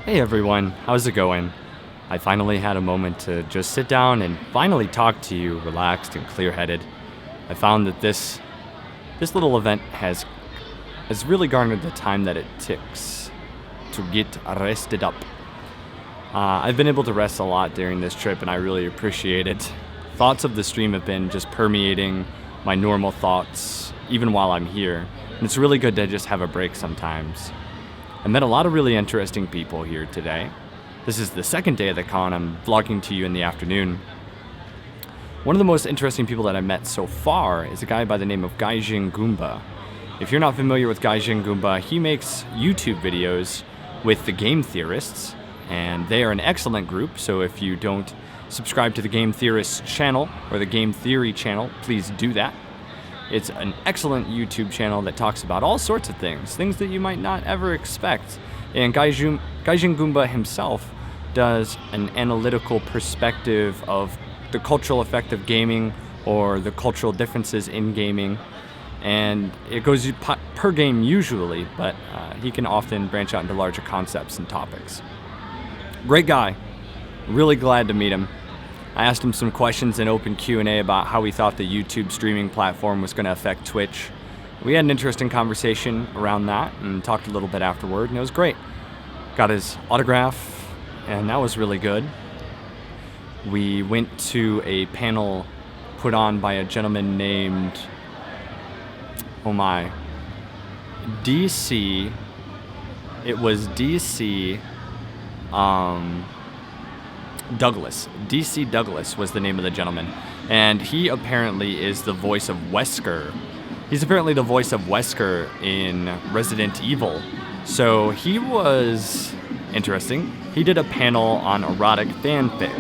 Hey everyone, how's it going? I finally had a moment to just sit down and finally talk to you relaxed and clear-headed. I found that this little event has really garnered the time that it takes to get rested up. I've been able to rest a lot during this trip and I really appreciate it. Thoughts of the stream have been just permeating my normal thoughts even while I'm here, and it's really good to just have a break sometimes. I met a lot of really interesting people here today. This is the second day of the con. I'm vlogging to you in the afternoon. One of the most interesting people that I met so far is a guy by the name of Gaijin Goomba. If you're not familiar with Gaijin Goomba, he makes YouTube videos with the Game Theorists, and they are an excellent group, so if you don't subscribe to the Game Theorists channel or the Game Theory channel, please do that. It's an excellent YouTube channel that talks about all sorts of things that you might not ever expect. And Gaijin Goomba himself does an analytical perspective of the cultural effect of gaming or the cultural differences in gaming. And it goes per game usually, but he can often branch out into larger concepts and topics. Great guy. Really glad to meet him. I asked him some questions in open Q&A about how he thought the YouTube streaming platform was going to affect Twitch. We had an interesting conversation around that and talked a little bit afterward, and it was great. Got his autograph, and that was really good. We went to a panel put on by a gentleman named, DC. It was DC, Douglas. DC Douglas was the name of the gentleman, and he apparently is the voice of Wesker. He's apparently the voice of Wesker in Resident Evil. So he was interesting. He did a panel on erotic fanfic,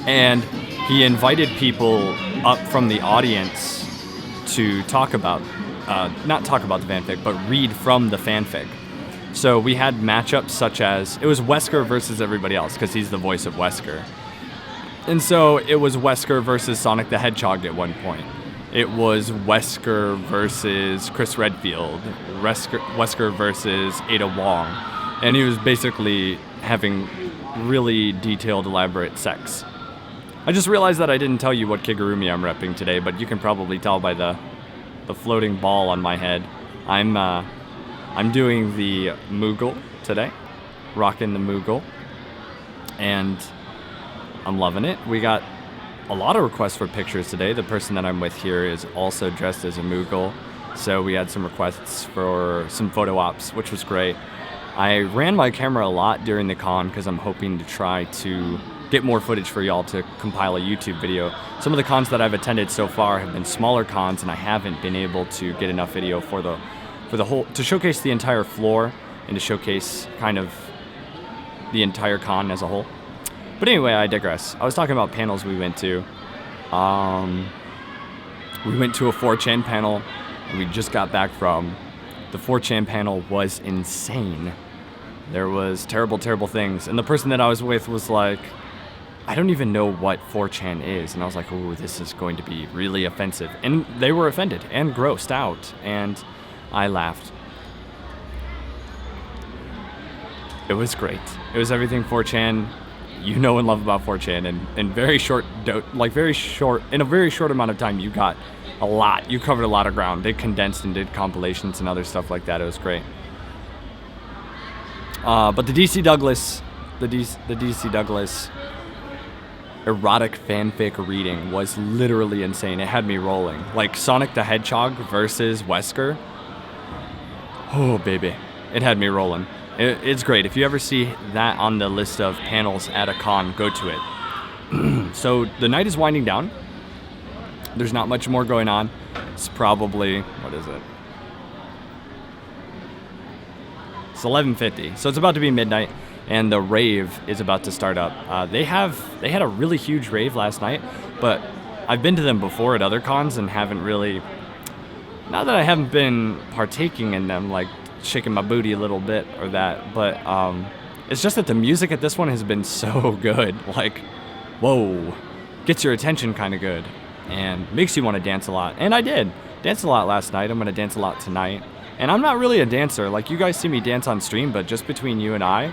and he invited people up from the audience to talk about, not talk about the fanfic, but read from the fanfic. So we had matchups such as, it was Wesker versus everybody else, because he's the voice of Wesker. And so it was Wesker versus Sonic the Hedgehog at one point. It was Wesker versus Chris Redfield, Wesker versus Ada Wong. And he was basically having really detailed, elaborate sex. I just realized that I didn't tell you what Kigurumi I'm repping today, but you can probably tell by the floating ball on my head. I'm doing the Moogle today, rocking the Moogle, and I'm loving it. We got a lot of requests for pictures today. The person that I'm with here is also dressed as a Moogle, so we had some requests for some photo ops, which was great. I ran my camera a lot during the con because I'm hoping to try to get more footage for y'all to compile a YouTube video. Some of the cons that I've attended so far have been smaller cons, and I haven't been able to get enough video for the whole, to showcase the entire floor and to showcase kind of the entire con as a whole. But anyway, I digress. I was talking about panels we went to. We went to a 4chan panel and we just got back from. The 4chan panel was insane. There was terrible, terrible things. And the person that I was with was like, I don't even know what 4chan is. And I was like, ooh, this is going to be really offensive. And they were offended and grossed out. And I laughed. It was great. It was everything 4chan you know and love about 4chan, and in a very short amount of time you got a lot. You covered a lot of ground. They condensed and did compilations and other stuff like that. It was great. But the DC Douglas erotic fanfic reading was literally insane. It had me rolling. Like Sonic the Hedgehog versus Wesker. Oh, baby. It had me rolling. It's great. If you ever see that on the list of panels at a con, go to it. So the night is winding down. There's not much more going on. It's probably, what is it? It's 11:50. So it's about to be midnight, and the rave is about to start up. They had a really huge rave last night, but I've been to them before at other cons and haven't really, not that I haven't been partaking in them, like shaking my booty a little bit or that, but it's just that the music at this one has been so good. Like, whoa, gets your attention kind of good and makes you want to dance a lot. And I did dance a lot last night. I'm going to dance a lot tonight. And I'm not really a dancer. Like, you guys see me dance on stream, but just between you and I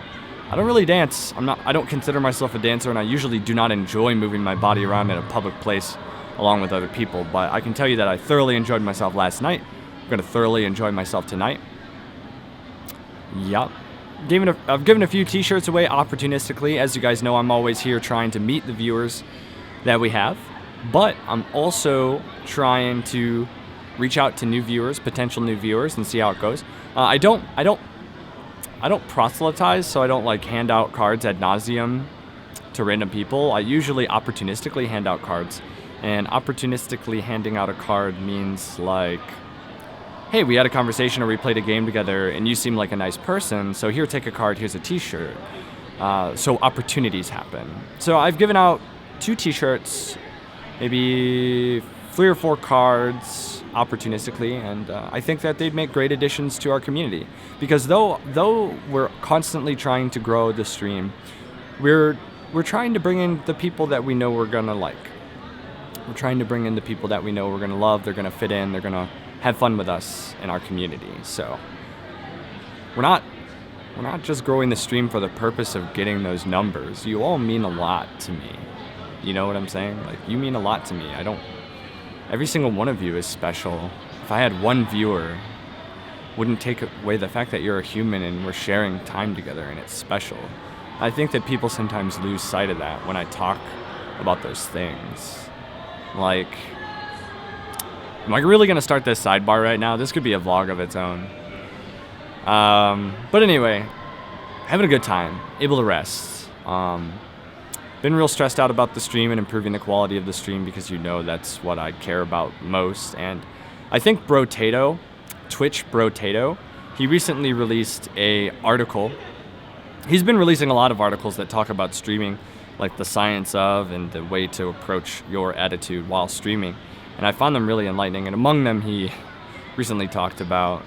don't really dance. I don't consider myself a dancer, and I usually do not enjoy moving my body around in a public place along with other people. But I can tell you that I thoroughly enjoyed myself last night. I'm going to thoroughly enjoy myself tonight. Yup. I've given a few t-shirts away opportunistically. As you guys know, I'm always here trying to meet the viewers that we have. But I'm also trying to reach out to new viewers, potential new viewers, and see how it goes. I don't proselytize, so I don't like hand out cards ad nauseum to random people. I usually opportunistically hand out cards. And opportunistically handing out a card means like, hey, we had a conversation or we played a game together and you seem like a nice person, so here, take a card, here's a t-shirt. So opportunities happen. So I've given out 2 t-shirts, maybe 3 or 4 cards opportunistically, and I think that they'd make great additions to our community. Because though we're constantly trying to grow the stream, we're trying to bring in the people that we know we're gonna like. We're trying to bring in the people that we know we're gonna love, they're gonna fit in, they're gonna have fun with us in our community. So we're not just growing the stream for the purpose of getting those numbers. You all mean a lot to me. You know what I'm saying? Like, you mean a lot to me. Every single one of you is special. If I had one viewer, wouldn't take away the fact that you're a human and we're sharing time together and it's special. I think that people sometimes lose sight of that when I talk about those things. Like, am I really going to start this sidebar right now? This could be a vlog of its own. But anyway, having a good time, able to rest. Been real stressed out about the stream and improving the quality of the stream because you know that's what I care about most. And I think Brotato, Twitch Brotato, he recently released a article. He's been releasing a lot of articles that talk about streaming, like the science of and the way to approach your attitude while streaming. And I found them really enlightening. And among them, he recently talked about,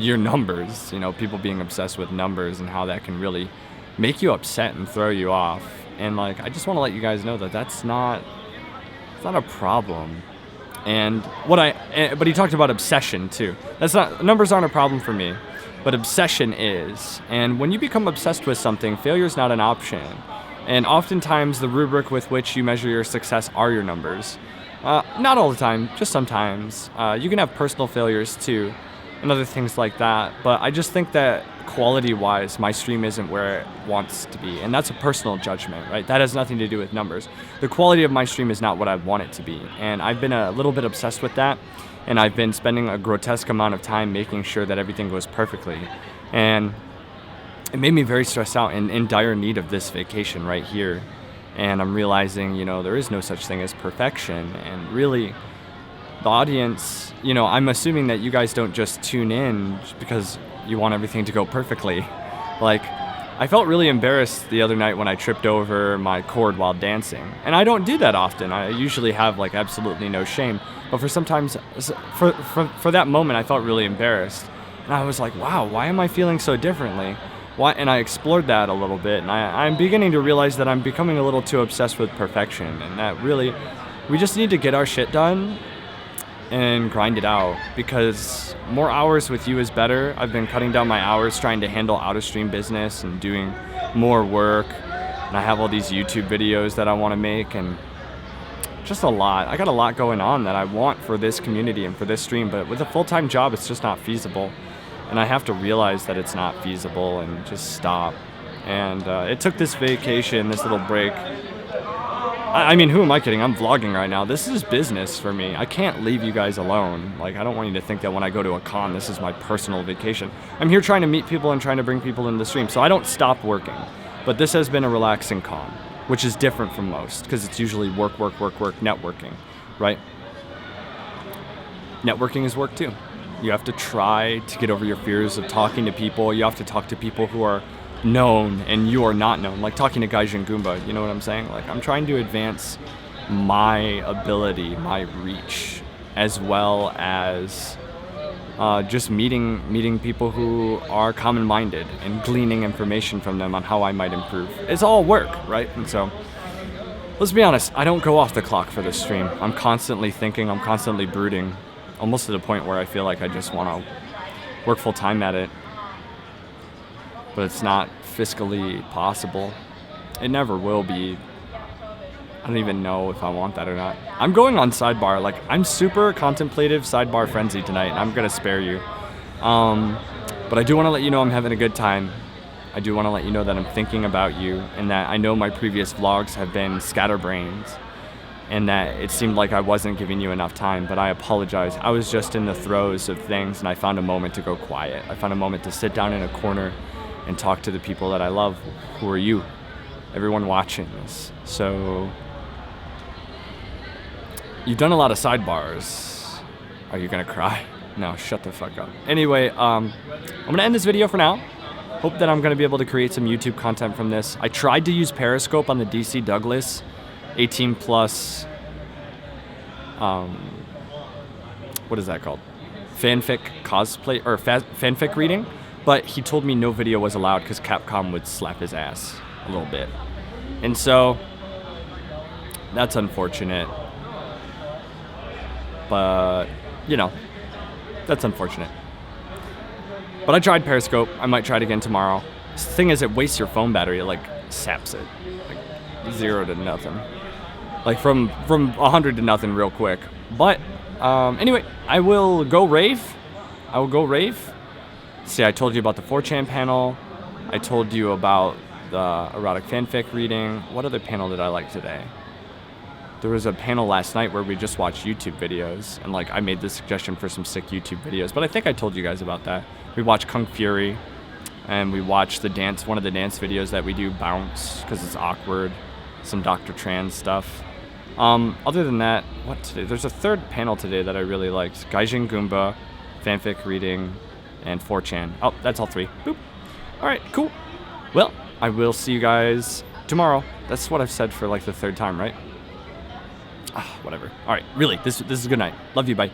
your numbers, people being obsessed with numbers and how that can really make you upset and throw you off. And like, I just want to let you guys know that it's not a problem. And but he talked about obsession too. Numbers aren't a problem for me, but obsession is. And when you become obsessed with something, failure is not an option. And oftentimes the rubric with which you measure your success are your numbers. Not all the time, just sometimes. You can have personal failures too, and other things like that. But I just think that quality-wise, my stream isn't where it wants to be. And that's a personal judgment, right? That has nothing to do with numbers. The quality of my stream is not what I want it to be. And I've been a little bit obsessed with that. And I've been spending a grotesque amount of time making sure that everything goes perfectly. And it made me very stressed out and in dire need of this vacation right here. And I'm realizing, there is no such thing as perfection. And really, the audience, I'm assuming that you guys don't just tune in because you want everything to go perfectly. Like, I felt really embarrassed the other night when I tripped over my cord while dancing. And I don't do that often. I usually have like absolutely no shame. But for that moment, I felt really embarrassed. And I was like, wow, why am I feeling so differently? Why? And I explored that a little bit. And I'm beginning to realize that I'm becoming a little too obsessed with perfection. And that really, we just need to get our shit done and grind it out, because more hours with you is better. I've been cutting down my hours trying to handle out-of-stream business and doing more work. And I have all these YouTube videos that I want to make, and just a lot. I got a lot going on that I want for this community and for this stream, but with a full-time job, it's just not feasible. And I have to realize that it's not feasible and just stop. And it took this vacation, this little break. I mean, who am I kidding? I'm vlogging right now. This is business for me. I can't leave you guys alone. Like, I don't want you to think that when I go to a con, this is my personal vacation. I'm here trying to meet people and trying to bring people into the stream, so I don't stop working. But this has been a relaxing con, which is different from most, because it's usually work, networking, right? Networking is work too. You have to try to get over your fears of talking to people. You have to talk to people who are known and you are not known, like talking to Gaijin Goomba, you know what I'm saying? Like, I'm trying to advance my ability, my reach, as well as just meeting people who are common-minded and gleaning information from them on how I might improve. It's all work, right? And so, let's be honest, I don't go off the clock for this stream. I'm constantly thinking, I'm constantly brooding. almost to the point where I feel like I just want to work full time at it. But it's not fiscally possible. It never will be. I don't even know if I want that or not. I'm going on Sidebar. Like, I'm super contemplative Sidebar frenzy tonight, and I'm going to spare you. But I do want to let you know I'm having a good time. I do want to let you know that I'm thinking about you, and that I know my previous vlogs have been scatterbrains, and that it seemed like I wasn't giving you enough time, but I apologize. I was just in the throes of things, and I found a moment to go quiet. I found a moment to sit down in a corner and talk to the people that I love, who are you, everyone watching this. So, you've done a lot of sidebars. Are you gonna cry? No, shut the fuck up. Anyway, I'm gonna end this video for now. Hope that I'm gonna be able to create some YouTube content from this. I tried to use Periscope on the DC Douglas 18 plus, what is that called? Fanfic cosplay, or fanfic reading. But he told me no video was allowed because Capcom would slap his ass a little bit. And so, that's unfortunate. But, you know, that's unfortunate. But I tried Periscope. I might try it again tomorrow. The thing is, it wastes your phone battery. It, like, saps it. Like, 0 to nothing. Like, from 100 to nothing real quick. But, anyway, I will go rave. See, I told you about the 4chan panel. I told you about the erotic fanfic reading. What other panel did I like today? There was a panel last night where we just watched YouTube videos, and like I made the suggestion for some sick YouTube videos, but I think I told you guys about that. We watched Kung Fury, and we watched one of the dance videos that we do, Bounce, because it's awkward. Some Dr. Trans stuff. Other than that, what today? There's a third panel today that I really liked. Gaijin Goomba, fanfic reading, and 4chan. Oh, that's all 3. Boop. All right, cool. Well, I will see you guys tomorrow. That's what I've said for like the 3rd time, right? Whatever. All right, really, this is a good night. Love you, bye.